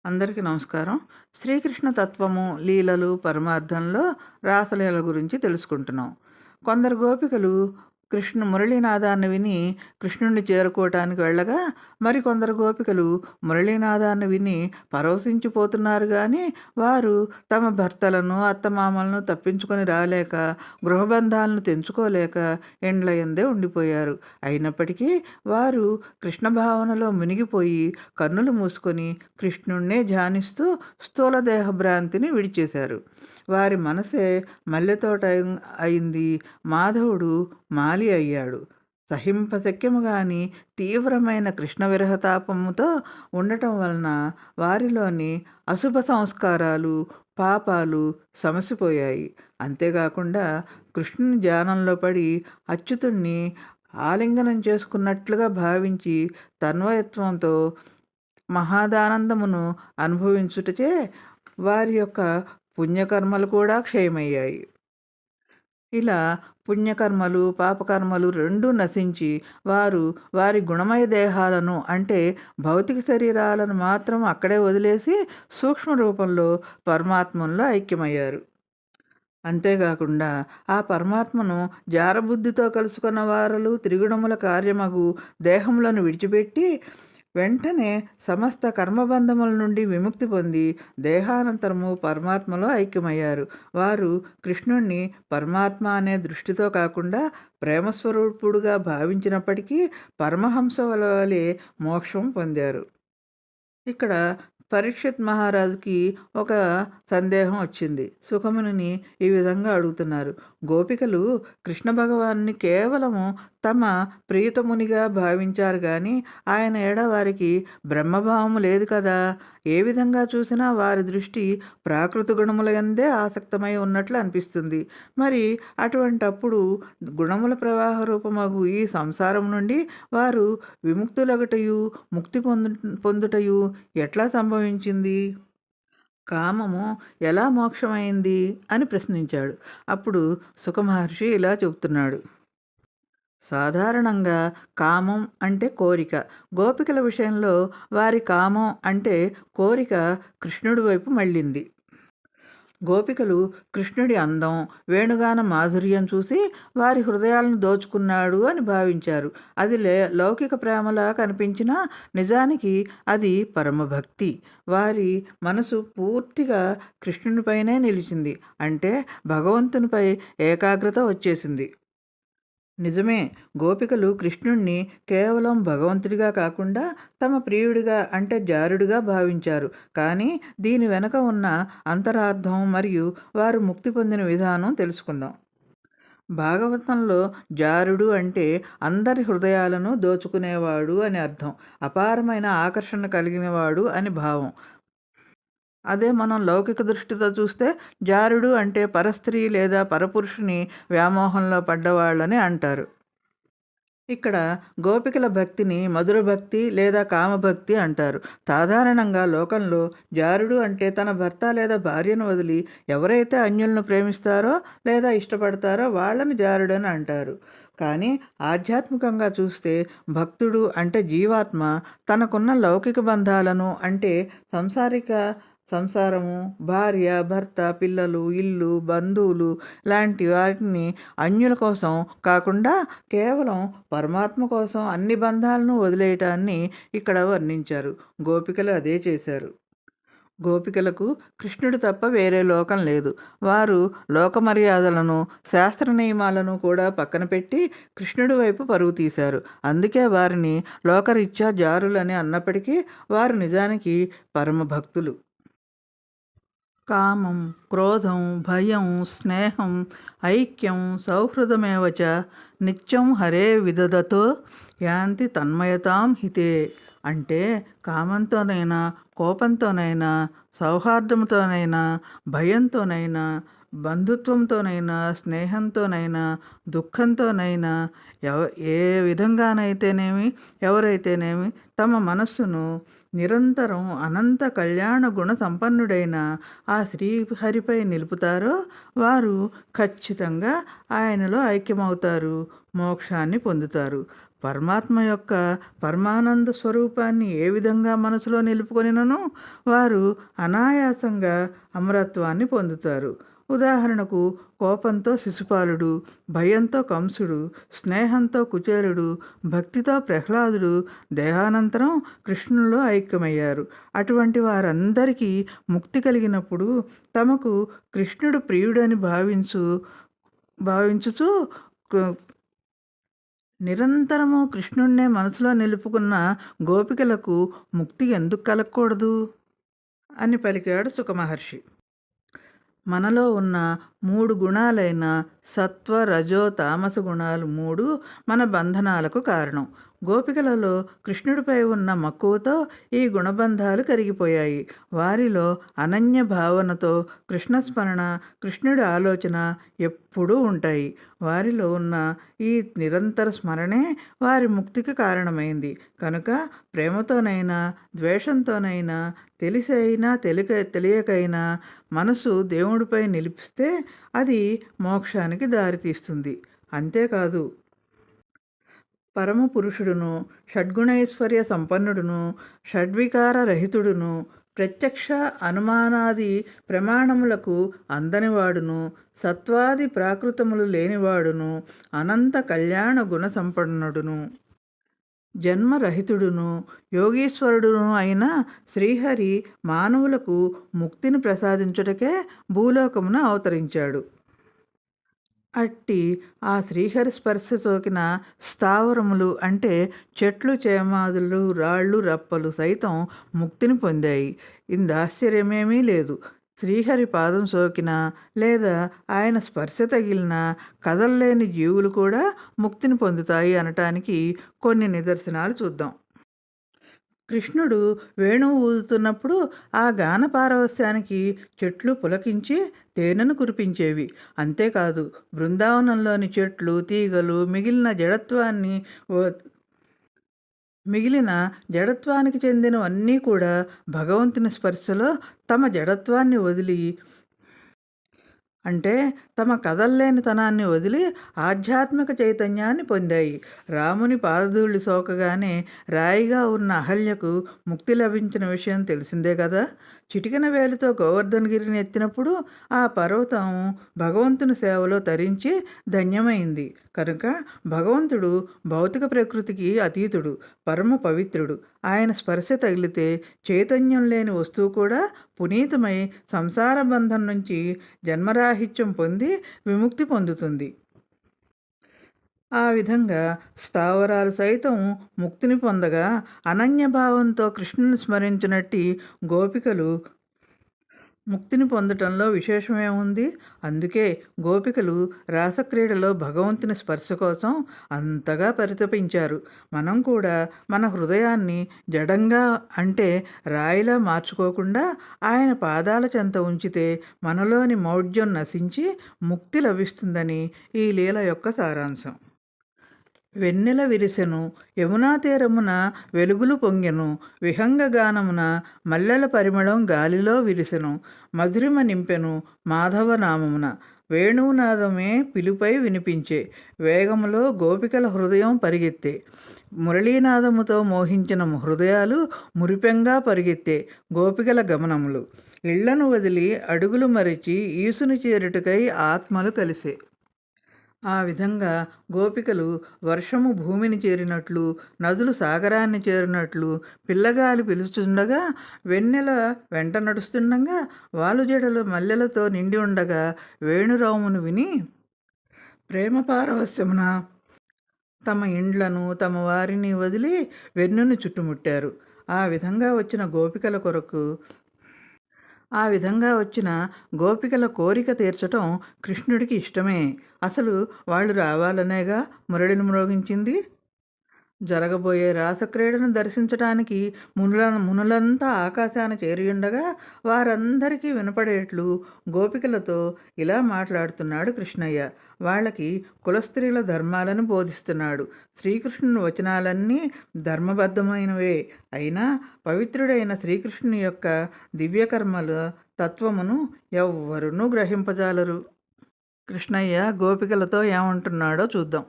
అందరికీ నమస్కారం. శ్రీకృష్ణ తత్వము, లీలలు, పరమార్థంలో రాసలీల గురించి తెలుసుకుంటున్నాం. కొందరు గోపికలు కృష్ణ మురళీనాదాన్ని విని కృష్ణుడిని చేరుకోవటానికి వెళ్ళగా, మరికొందరు గోపికలు మురళీనాదాన్ని విని పరవశించిపోతున్నారు గాని, వారు తమ భర్తలను, అత్తమామలను తప్పించుకొని రాలేక, గృహబంధాలను తెంచుకోలేక ఇండ్ల యందే ఉండిపోయారు. అయినప్పటికీ వారు కృష్ణ భావనలో మునిగిపోయి కన్నులు మూసుకొని కృష్ణుణ్ణే ధ్యానిస్తూ స్థూల దేహభ్రాంతిని విడిచేశారు. వారి మనసే మల్లెతోట అయింది. మాధవుడు మాలి అయ్యాడు. సహింపశక్యము గాని తీవ్రమైన కృష్ణ విరహతాపముతో ఉండటం వలన వారిలోని అశుభ సంస్కారాలు, పాపాలు సమసిపోయాయి. అంతేగాకుండా కృష్ణుని ధ్యానంలో పడి అచ్యుతుణ్ణి ఆలింగనం చేసుకున్నట్లుగా భావించి తన్మయత్వంతో మహాదానందమును అనుభవించుటచే వారి యొక్క పుణ్యకర్మలు కూడా క్షయమయ్యాయి. ఇలా పుణ్యకర్మలు, పాపకర్మలు రెండూ నశించి వారు వారి గుణమయ దేహాలను అంటే భౌతిక శరీరాలను మాత్రం అక్కడే వదిలేసి సూక్ష్మ రూపంలో పరమాత్మలో ఐక్యమయ్యారు. అంతేగాకుండా ఆ పరమాత్మను జారబుద్ధితో కలుసుకున్న వారలు త్రిగుణముల కార్యమగు దేహములను విడిచిపెట్టి వెంటనే సమస్త కర్మబంధముల నుండి విముక్తి పొంది దేహానంతరము పరమాత్మలో ఐక్యమయ్యారు. వారు కృష్ణుణ్ణి పరమాత్మ అనే దృష్టితో కాకుండా ప్రేమస్వరూపుడుగా భావించినప్పటికీ పరమహంస వలె మోక్షం పొందారు. ఇక్కడ పరీక్షిత్ మహారాజుకి ఒక సందేహం వచ్చింది. సుఖమునిని ఈ విధంగా అడుగుతున్నారు. గోపికలు కృష్ణ భగవాన్ని కేవలము తమ ప్రియతమునిగా భావించారు కానీ ఆయన ఏడ వారికి బ్రహ్మభావము లేదు కదా. ఏ విధంగా చూసినా వారి దృష్టి ప్రాకృత గుణముల యందే ఆసక్తమై ఉన్నట్లు అనిపిస్తుంది. మరి అటువంటప్పుడు గుణముల ప్రవాహ రూపమగు ఈ సంసారం నుండి వారు విముక్తులగుటయు ముక్తి పొందుటయు ఎట్లా సంభవించింది? కామము ఎలా మోక్షమైంది అని ప్రశ్నించాడు. అప్పుడు సుఖమహర్షి ఇలా చెబుతున్నాడు. సాధారణంగా కామం అంటే కోరిక. గోపికల విషయంలో వారి కామం అంటే కోరిక కృష్ణుడి వైపు మళ్ళింది. గోపికలు కృష్ణుడి అందం, వేణుగాన మాధుర్యం చూసి వారి హృదయాలను దోచుకున్నాడు అని భావించారు. అది లౌకిక ప్రేమలా కనిపించినా నిజానికి అది పరమభక్తి. వారి మనసు పూర్తిగా కృష్ణునిపైనే నిలిచింది. అంటే భగవంతునిపై ఏకాగ్రత వచ్చేసింది. నిజమే, గోపికలు కృష్ణుణ్ణి కేవలం భగవంతుడిగా కాకుండా తమ ప్రియుడిగా అంటే జారుడిగా భావించారు. కానీ దీని వెనుక ఉన్న అంతరార్థం మరియు వారు ముక్తి పొందిన విధానం తెలుసుకుందాం. భాగవతంలో జారుడు అంటే అందరి హృదయాలను దోచుకునేవాడు అని అర్థం. అపారమైన ఆకర్షణ కలిగినవాడు అని భావం. అదే మనం లౌకిక దృష్టితో చూస్తే జారుడు అంటే పరస్త్రీ లేదా పరపురుషుని వ్యామోహంలో పడ్డవాళ్ళని అంటారు. ఇక్కడ గోపికల భక్తిని మధుర భక్తి లేదా కామభక్తి అంటారు. సాధారణంగా లోకంలో జారుడు అంటే తన భర్త లేదా భార్యను వదిలి ఎవరైతే అన్యులను ప్రేమిస్తారో లేదా ఇష్టపడతారో వాళ్ళని జారుడని అంటారు. కానీ ఆధ్యాత్మికంగా చూస్తే భక్తుడు అంటే జీవాత్మ తనకున్న లౌకిక బంధాలను అంటే సంసారము, భార్య, భర్త, పిల్లలు, ఇల్లు, బంధువులు లాంటి వాటిని అన్యుల కోసం కాకుండా కేవలం పరమాత్మ కోసం అన్ని బంధాలను వదిలేయటాన్ని ఇక్కడ వర్ణించారు. గోపికలు అదే చేశారు. గోపికలకు కృష్ణుడు తప్ప వేరే లోకం లేదు. వారు లోక మర్యాదలను, శాస్త్ర నియమాలను కూడా పక్కన పెట్టి కృష్ణుడి వైపు పరుగు తీశారు. అందుకే వారిని లోకరీత్యా జారులని అన్నప్పటికీ వారు నిజానికి పరమ భక్తులు. కామం, క్రోధం, భయం, స్నేహం, ఐక్యం, సౌహృదమేవ చ నిత్యం హరే విదధతో యాంతి తన్మయతాం హితే. అంటే కామంతోనైనా, కోపంతోనైనా, సౌహార్దంతోనైనా, భయంతోనైనా, బంధుత్వంతోనైనా, స్నేహంతోనైనా, దుఃఖంతోనైనా ఎవ ఏ విధంగానైతేనేమి ఎవరైతేనేమి తమ మనస్సును నిరంతరం అనంత కళ్యాణ గుణ సంపన్నుడైన ఆ శ్రీహరిపై నిలుపుతారో వారు ఖచ్చితంగా ఆయనలో ఐక్యమవుతారు, మోక్షాన్ని పొందుతారు. పరమాత్మ యొక్క పరమానంద స్వరూపాన్ని ఏ విధంగా మనసులో నిలుపుకొనినను వారు అనాయాసంగా అమరత్వాన్ని పొందుతారు. ఉదాహరణకు కోపంతో శిశుపాలుడు, భయంతో కంసుడు, స్నేహంతో కుచేలుడు, భక్తితో ప్రహ్లాదుడు దేహానంతరం కృష్ణునిలో ఐక్యమయ్యారు. అటువంటి వారందరికీ ముక్తి కలిగినప్పుడు తమకు కృష్ణుడు ప్రియుడని భావించుచు నిరంతరము కృష్ణుణ్ణే మనసులో నిలుపుకున్న గోపికలకు ముక్తి ఎందుకు కలగకూడదు అని పలికాడు సుఖమహర్షి. మనలో ఉన్న 3 గుణాలైన సత్వ, రజో, తామస గుణాలు 3 మన బంధనాలకు కారణం. గోపికలలో కృష్ణుడిపై ఉన్న మక్కువతో ఈ గుణబంధాలు కరిగిపోయాయి. వారిలో అనన్య భావనతో కృష్ణస్మరణ, కృష్ణుడి ఆలోచన ఎప్పుడూ ఉంటాయి. వారిలో ఉన్న ఈ నిరంతర స్మరణే వారి ముక్తికి కారణమైంది. కనుక ప్రేమతోనైనా ద్వేషంతోనైనా తెలిసైనా తెలియకైనా మనసు దేవుడిపై నిలిపిస్తే అది మోక్షానికి దారితీస్తుంది. అంతేకాదు పరమపురుషుడును, షడ్గుణైశ్వర్య సంపన్నుడును, షడ్వికార రహితుడును, ప్రత్యక్ష అనుమానాది ప్రమాణములకు అందనివాడును, సత్వాది ప్రాకృతములు లేనివాడును, అనంత కళ్యాణ గుణ సంపన్నుడును, జన్మరహితుడును, యోగీశ్వరుడును అయిన శ్రీహరి మానవులకు ముక్తిని ప్రసాదించుటకే భూలోకమున అవతరించాడు. అట్టి ఆ శ్రీహరి స్పర్శ సోకిన స్థావరములు అంటే చెట్లు, చేమాదులు, రాళ్ళు, రప్పలు సైతం ముక్తిని పొందాయి. ఇందాశ్చర్యమేమీ లేదు. శ్రీహరి పాదం సోకిన లేదా ఆయన స్పర్శ తగిలిన కదల్లేని జీవులు కూడా ముక్తిని పొందుతాయి అనటానికి కొన్ని నిదర్శనాలు చూద్దాం. కృష్ణుడు వేణువు ఊదుతున్నప్పుడు ఆ గాన పారవస్యానికి చెట్లు పులకించి తేనెను కురిపించేవి. అంతేకాదు బృందావనంలోని చెట్లు, తీగలు మిగిలిన జడత్వానికి చెందినవన్నీ కూడా భగవంతుని స్పర్శలో తమ జడత్వాన్ని వదిలి అంటే తమ కదల్లేనితనాన్ని వదిలి ఆధ్యాత్మిక చైతన్యాన్ని పొందాయి. రాముని పాదధూళి సోకగానే రాయిగా ఉన్న అహల్యకు ముక్తి లభించిన విషయం తెలిసిందే కదా. చిటికెన వేలితో గోవర్ధనగిరిని ఎత్తినప్పుడు ఆ పర్వతం భగవంతుని సేవలో తరించి ధన్యమైంది. కనుక భగవంతుడు భౌతిక ప్రకృతికి అతీతుడు, పరమ పవిత్రుడు. ఆయన స్పర్శ తగిలితే చైతన్యం లేని వస్తువు కూడా పునీతమై సంసార బంధం నుంచి జన్మరాహిత్యం పొంది విముక్తి పొందుతుంది. ఆ విధంగా స్థావరాలు సైతం ముక్తిని పొందగా అనన్యభావంతో కృష్ణుని స్మరించినట్టి గోపికలు ముక్తిని పొందటంలో విశేషమేముంది? అందుకే గోపికలు రాసక్రీడలో భగవంతుని స్పర్శ కోసం అంతగా పరితపించారు. మనం కూడా మన హృదయాన్ని జడంగా అంటే రాయిలా మార్చుకోకుండా ఆయన పాదాల చెంత ఉంచితే మనలోని మౌఢ్యం నశించి ముక్తి లభిస్తుందని ఈ లీల యొక్క సారాంశం. వెన్నెల విరిసెను, యమునా తీరమున వెలుగులు పొంగెను, విహంగగానమున మల్లెల పరిమళం గాలిలో విరిసెను, మధురిమ నింపెను మాధవనామమున, వేణునాదమే పిలుపై వినిపించే, వేగములో గోపికల హృదయం పరిగెత్తే, మురళీనాదముతో మోహించిన హృదయాలు మురిపెంగా పరిగెత్తే గోపికల గమనములు, ఇళ్లను వదిలి అడుగులు మరిచి ఈసును చేరుటకై ఆత్మలు కలిసే. ఆ విధంగా గోపికలు వర్షము భూమిని చేరినట్లు, నదులు సాగరాన్ని చేరినట్లు, పిల్లగాలి పిలుస్తుండగా, వెన్నెల వెంట నడుస్తుండగా, వాలుజడలు మల్లెలతో నిండి ఉండగా వేణురామును విని ప్రేమ పారవస్యమున తమ ఇండ్లను తమ వారిని వదిలి వెన్నును చుట్టుముట్టారు. ఆ విధంగా వచ్చిన గోపికల కోరిక తీర్చటం కృష్ణుడికి ఇష్టమే. అసలు వాళ్ళు రావాలనేగా మురళిని మ్రోగించింది. జరగబోయే రాసక్రీడను దర్శించటానికి మునులంతా ఆకాశాన చేరియుండగా వారందరికీ వినపడేట్లు గోపికలతో ఇలా మాట్లాడుతున్నాడు కృష్ణయ్య. వాళ్ళకి కులస్త్రీల ధర్మాలను బోధిస్తున్నాడు. శ్రీకృష్ణుని వచనాలన్నీ ధర్మబద్ధమైనవే అయినా పవిత్రుడైన శ్రీకృష్ణుని యొక్క దివ్యకర్మల తత్వమును ఎవ్వరూ గ్రహింపజాలరు. కృష్ణయ్య గోపికలతో ఏమంటున్నాడో చూద్దాం.